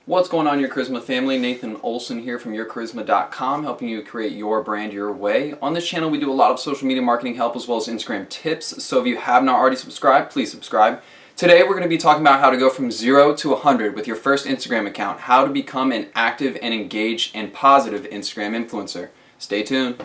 What's going on, your Charisma family? Nathan Olson here from yourcharisma.com, helping you create your brand your way. On this channel, we do a lot of social media marketing help as well as Instagram tips. So if you have not already subscribed, please subscribe. Today, we're going to be talking about how to go from 0 to 100 with your first Instagram account, how to become an active and engaged and positive Instagram influencer. Stay tuned.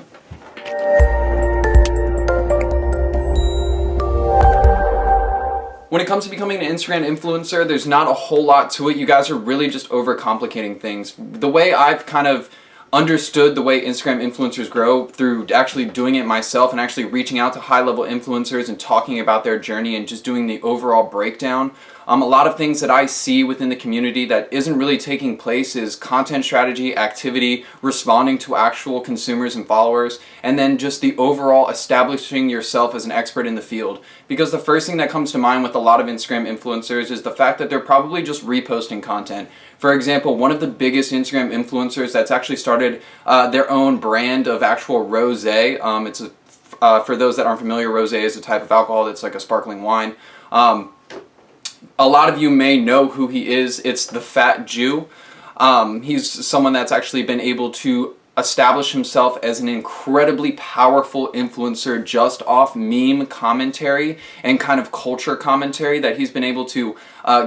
When it comes to becoming an Instagram influencer, there's not a whole lot to it. You guys are really just overcomplicating things. The way I've kind of understood the way Instagram influencers grow through actually doing it myself and actually reaching out to high-level influencers and talking about their journey and just doing the overall breakdown. A lot of things that I see within the community that isn't really taking place is content strategy, activity, responding to actual consumers and followers, and then just the overall establishing yourself as an expert in the field. Because the first thing that comes to mind with a lot of Instagram influencers is the fact that they're probably just reposting content. For example, one of the biggest Instagram influencers that's actually started their own brand of actual rosé. For those that aren't familiar, rosé is a type of alcohol that's like a sparkling wine. A lot of you may know who he is. It's the Fat Jew. He's someone that's actually been able to establish himself as an incredibly powerful influencer just off meme commentary and kind of culture commentary that he's been able to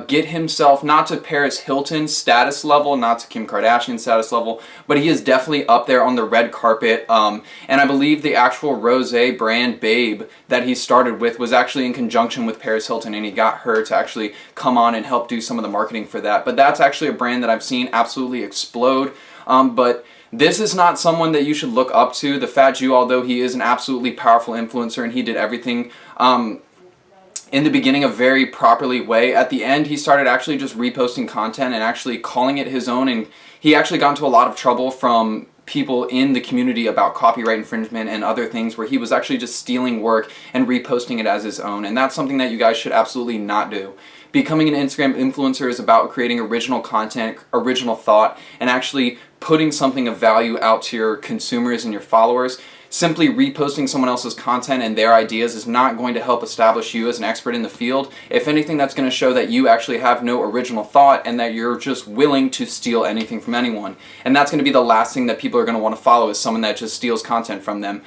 get himself not to Paris Hilton status level, not to Kim Kardashian status level, but he is definitely up there on the red carpet. And I believe the actual rosé brand Babe that he started with was actually in conjunction with Paris Hilton, and he got her to actually come on and help do some of the marketing for that. But that's actually a brand that I've seen absolutely explode. But this is not someone that you should look up to. The Fat Jew, although he is an absolutely powerful influencer and he did everything in the beginning a very properly way, at the end he started actually just reposting content and actually calling it his own, and he actually got into a lot of trouble from people in the community about copyright infringement and other things where he was actually just stealing work and reposting it as his own, and that's something that you guys should absolutely not do. Becoming an Instagram influencer is about creating original content, original thought, and actually putting something of value out to your consumers and your followers. Simply reposting someone else's content and their ideas is not going to help establish you as an expert in the field. If anything, that's going to show that you actually have no original thought and that you're just willing to steal anything from anyone. And that's going to be the last thing that people are going to want to follow, is someone that just steals content from them.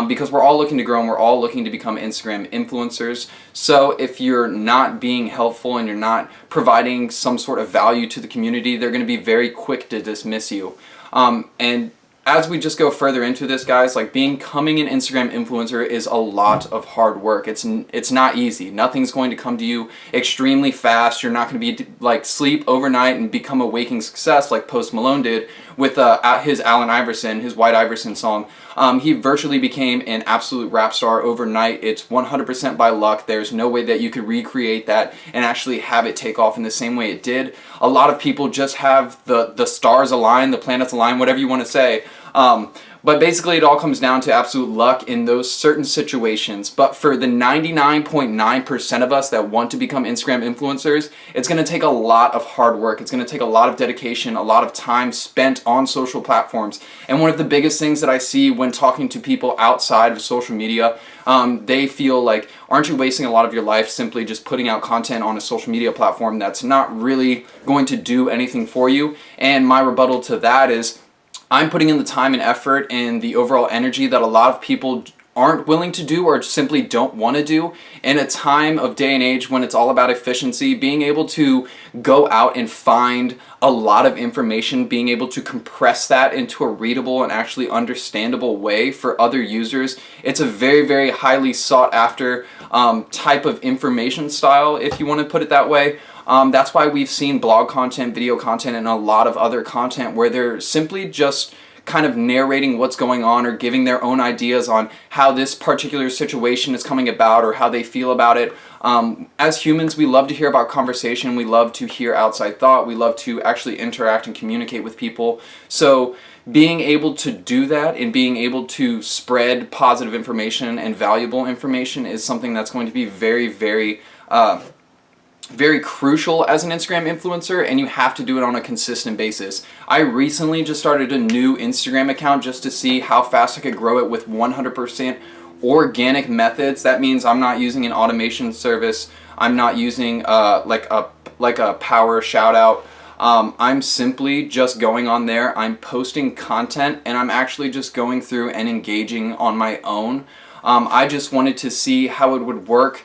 Because we're all looking to grow and we're all looking to become Instagram influencers. So if you're not being helpful and you're not providing some sort of value to the community, they're going to be very quick to dismiss you. And as we just go further into this, guys, like becoming an Instagram influencer is a lot of hard work. It's not easy. Nothing's going to come to you extremely fast. You're not going to be like sleep overnight and become a waking success like Post Malone did with his his White Iverson song. He virtually became an absolute rap star overnight. It's 100% by luck. There's no way that you could recreate that and actually have it take off in the same way it did. A lot of people just have the stars align, the planets align, whatever you want to say. But basically it all comes down to absolute luck in those certain situations. But for the 99.9% of us that want to become Instagram influencers, it's going to take a lot of hard work. It's going to take a lot of dedication, a lot of time spent on social platforms. And one of the biggest things that I see when talking to people outside of social media, they feel like, aren't you wasting a lot of your life simply just putting out content on a social media platform that's not really going to do anything for you? And my rebuttal to that is, I'm putting in the time and effort and the overall energy that a lot of people aren't willing to do or simply don't want to do. In a time of day and age when it's all about efficiency, being able to go out and find a lot of information, being able to compress that into a readable and actually understandable way for other users, it's a very, very highly sought after type of information style, if you want to put it that way. That's why we've seen blog content, video content, and a lot of other content where they're simply just kind of narrating what's going on or giving their own ideas on how this particular situation is coming about or how they feel about it. As humans, we love to hear about conversation. We love to hear outside thought. We love to actually interact and communicate with people. So being able to do that and being able to spread positive information and valuable information is something that's going to be very, very very crucial as an Instagram influencer, and you have to do it on a consistent basis. I recently just started a new Instagram account just to see how fast I could grow it with 100% organic methods. That means I'm not using an automation service. I'm not using like a power shout out. I'm simply just going on there, I'm posting content, and I'm actually just going through and engaging on my own. I just wanted to see how it would work.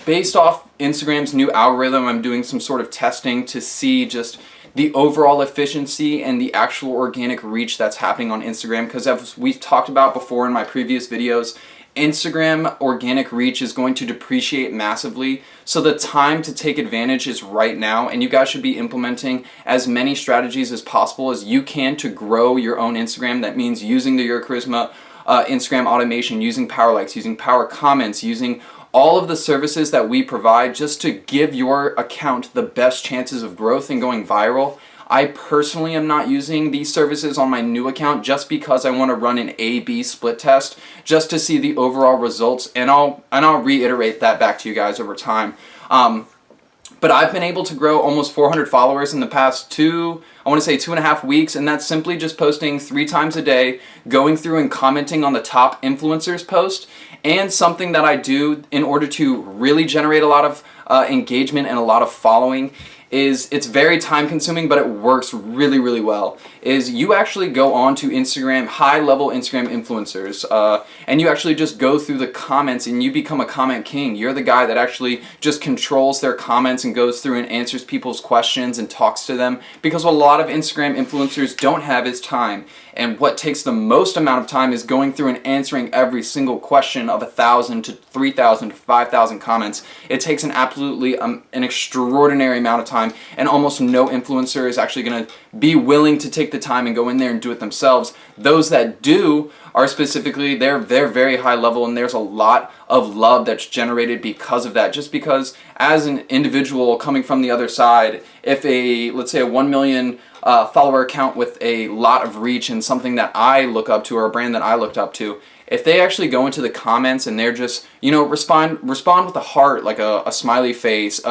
Based off Instagram's new algorithm, I'm doing some sort of testing to see just the overall efficiency and the actual organic reach that's happening on Instagram, because as we've talked about before in my previous videos, Instagram organic reach is going to depreciate massively, so the time to take advantage is right now, and you guys should be implementing as many strategies as possible as you can to grow your own Instagram. That means using the Your Charisma Instagram automation, using power likes, using power comments, using all of the services that we provide just to give your account the best chances of growth and going viral. I personally am not using these services on my new account just because I want to run an A/B split test just to see the overall results, and I'll reiterate that back to you guys over time. But I've been able to grow almost 400 followers in the past 2.5 weeks, and that's simply just posting 3 times a day, going through and commenting on the top influencers' post. And something that I do in order to really generate a lot of engagement and a lot of following is, it's very time consuming, but it works really, really well, is you actually go on to Instagram, high level Instagram influencers, and you actually just go through the comments and you become a comment king. You're the guy that actually just controls their comments and goes through and answers people's questions and talks to them, because what a lot of Instagram influencers don't have is time. And what takes the most amount of time is going through and answering every single question of 1,000 to 3,000 to 5,000 comments. It takes an absolutely an extraordinary amount of time, and almost no influencer is actually going to be willing to take the time and go in there and do it themselves. Those that do are specifically, they're very high level, and there's a lot of love that's generated because of that. Just because as an individual coming from the other side, if let's say a 1 million follower account with a lot of reach and something that I look up to, or a brand that I looked up to, if they actually go into the comments and they're just, respond with a heart, like a smiley face,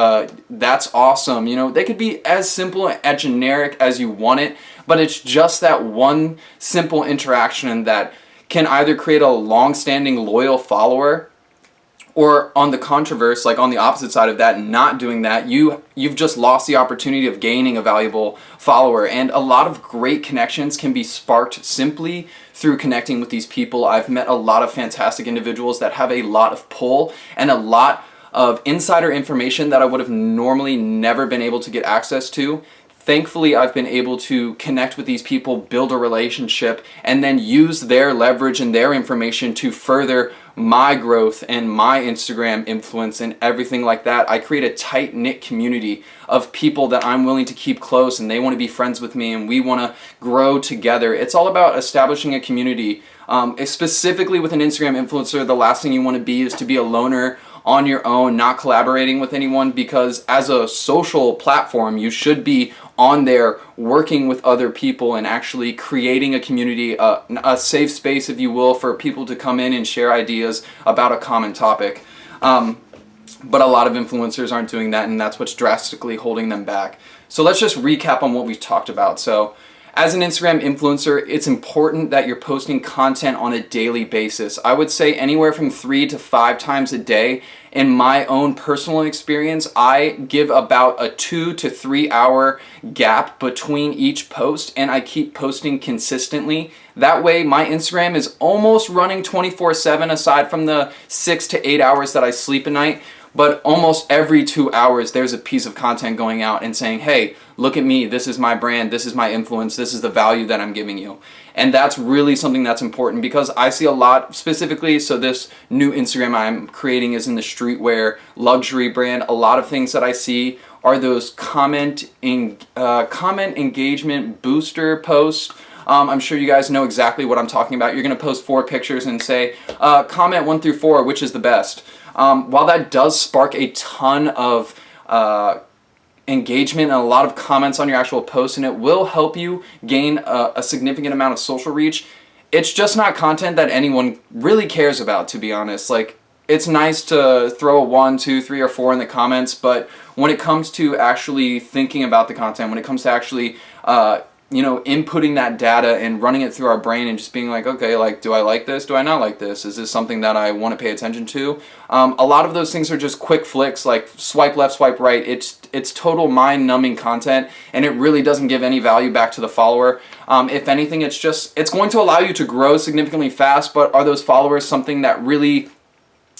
that's awesome. They could be as simple and generic as you want it, but it's just that one simple interaction that can either create a long-standing loyal follower, or on the controverse, like on the opposite side of that, not doing that, you've just lost the opportunity of gaining a valuable follower. And a lot of great connections can be sparked simply through connecting with these people. I've met a lot of fantastic individuals that have a lot of pull and a lot of insider information that I would have normally never been able to get access to. Thankfully, I've been able to connect with these people, build a relationship, and then use their leverage and their information to further my growth and my Instagram influence and everything like that. I create a tight-knit community of people that I'm willing to keep close, and they want to be friends with me, and we want to grow together. It's all about establishing a community. Specifically with an Instagram influencer, the last thing you want to be is to be a loner on your own, not collaborating with anyone, because as a social platform, you should be on there working with other people and actually creating a community, a safe space, if you will, for people to come in and share ideas about a common topic. But a lot of influencers aren't doing that, and that's what's drastically holding them back. So let's just recap on what we've talked about. So as an Instagram influencer, it's important that you're posting content on a daily basis. I would say anywhere from 3 to 5 times a day. In my own personal experience, I give about a 2 to 3 hour gap between each post, and I keep posting consistently. That way, my Instagram is almost running 24/7, aside from the 6 to 8 hours that I sleep at night. But almost every 2 hours, there's a piece of content going out and saying, hey, look at me, this is my brand, this is my influence, this is the value that I'm giving you. And that's really something that's important, because I see a lot, specifically, so this new Instagram I'm creating is in the streetwear luxury brand. A lot of things that I see are those comment engagement booster posts. I'm sure you guys know exactly what I'm talking about. You're going to post 4 pictures and say, comment 1 through 4, which is the best. While that does spark a ton of engagement and a lot of comments on your actual post, and it will help you gain a significant amount of social reach, it's just not content that anyone really cares about, to be honest. Like, it's nice to throw a 1, 2, 3, or 4 in the comments, but when it comes to actually thinking about the content, when it comes to actually inputting that data and running it through our brain and just being like, okay, like, do I like this? Do I not like this? Is this something that I want to pay attention to? A lot of those things are just quick flicks, like swipe left, swipe right. It's total mind-numbing content, and it really doesn't give any value back to the follower. If anything, it's going to allow you to grow significantly fast, but are those followers something that really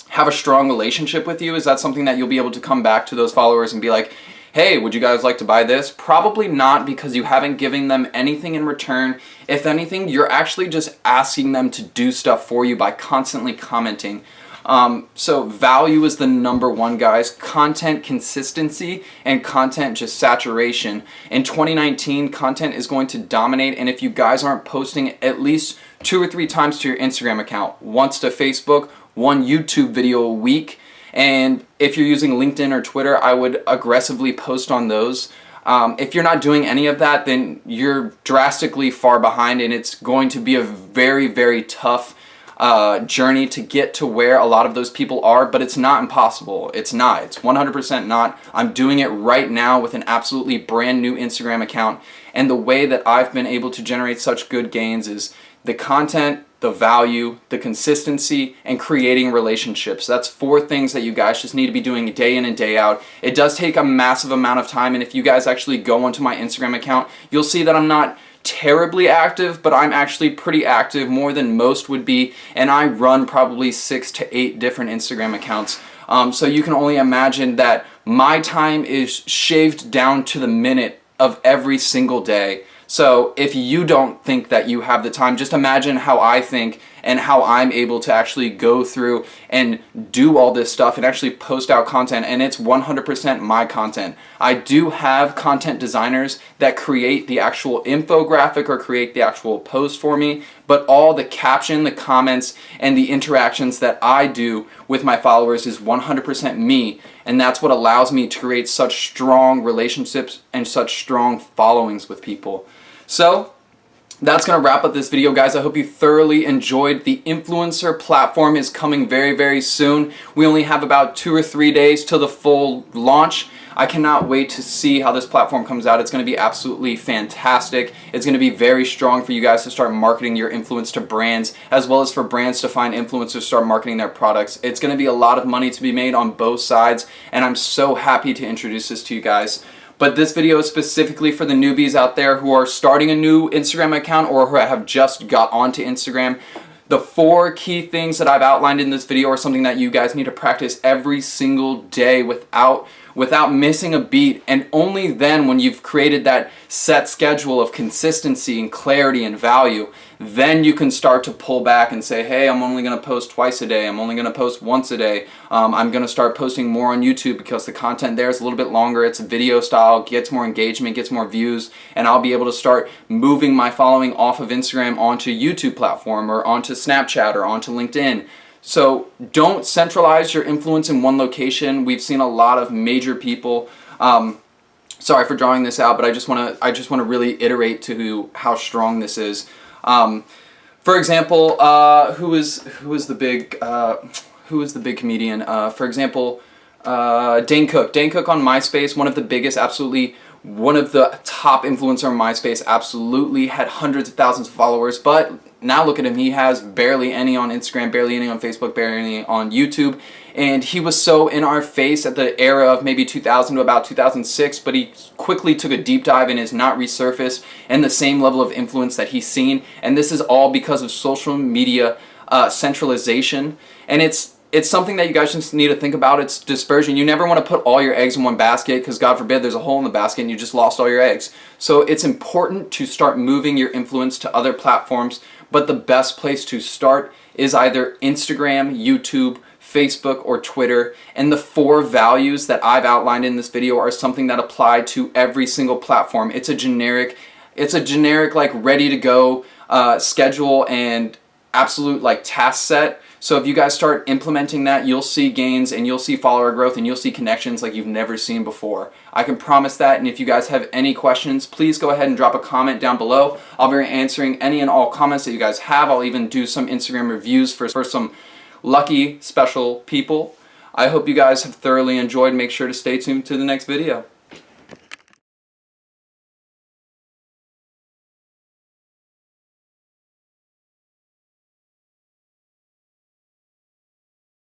have a strong relationship with you? Is that something that you'll be able to come back to those followers and be like, hey, would you guys like to buy this? Probably not, because you haven't given them anything in return. If anything, you're actually just asking them to do stuff for you by constantly commenting. So value is the number one, guys. Content consistency and content just saturation. In 2019, content is going to dominate, and if you guys aren't posting at least 2 or 3 times to your Instagram account, once to Facebook, 1 YouTube video a week, and if you're using LinkedIn or Twitter, I would aggressively post on those. If you're not doing any of that, then you're drastically far behind, and it's going to be a very, very tough journey to get to where a lot of those people are, but it's not impossible. It's not. It's 100% not. I'm doing it right now with an absolutely brand new Instagram account, and the way that I've been able to generate such good gains is the content, the value, the consistency, and creating relationships. That's 4 things that you guys just need to be doing day in and day out. It does take a massive amount of time, and if you guys actually go onto my Instagram account, you'll see that I'm not terribly active, but I'm actually pretty active, more than most would be, and I run probably 6 to 8 different Instagram accounts. So you can only imagine that my time is shaved down to the minute of every single day. So if you don't think that you have the time, just imagine how I think and how I'm able to actually go through and do all this stuff and actually post out content, and it's 100% my content. I do have content designers that create the actual infographic or create the actual post for me, but all the caption, the comments, and the interactions that I do with my followers is 100% me, and that's what allows me to create such strong relationships and such strong followings with people. So that's going to wrap up this video, guys. I hope you thoroughly enjoyed. The influencer platform is coming very, very soon. We only have about 2 or 3 days till the full launch. I cannot wait to see how this platform comes out. It's going to be absolutely fantastic. It's going to be very strong for you guys to start marketing your influence to brands, as well as for brands to find influencers to start marketing their products. It's going to be a lot of money to be made on both sides, and I'm so happy to introduce this to you guys. But this video is specifically for the newbies out there who are starting a new Instagram account or who have just got onto Instagram. The 4 key things that I've outlined in this video are something that you guys need to practice every single day without missing a beat, and only then, when you've created that set schedule of consistency and clarity and value, then you can start to pull back and say, hey, I'm only going to post twice a day, I'm only going to post once a day, I'm going to start posting more on YouTube because the content there is a little bit longer, it's a video style, gets more engagement, gets more views, and I'll be able to start moving my following off of Instagram onto YouTube platform or onto Snapchat or onto LinkedIn. So don't centralize your influence in one location. We've seen a lot of major people. Sorry for drawing this out, but I just want to really iterate to how strong this is. For example, who is the big comedian? For example, Dane Cook. Dane Cook on MySpace, one of the biggest, absolutely one of the top influencer on MySpace, absolutely had hundreds of thousands of followers, but now look at him. He has barely any on Instagram, barely any on Facebook, barely any on YouTube, and he was so in our face at the era of maybe 2000 to about 2006, but he quickly took a deep dive and is not resurfaced and the same level of influence that he's seen, and this is all because of social media centralization, and it's something that you guys just need to think about. It's dispersion. You never want to put all your eggs in one basket, because God forbid there's a hole in the basket and you just lost all your eggs. So it's important to start moving your influence to other platforms, but the best place to start is either Instagram, YouTube, Facebook, or Twitter. And the 4 values that I've outlined in this video are something that apply to every single platform. It's a generic like ready to go schedule and absolute like task set. So if you guys start implementing that, you'll see gains and you'll see follower growth and you'll see connections like you've never seen before. I can promise that, and if you guys have any questions, please go ahead and drop a comment down below. I'll be answering any and all comments that you guys have. I'll even do some Instagram reviews for some lucky special people. I hope you guys have thoroughly enjoyed. Make sure to stay tuned to the next video.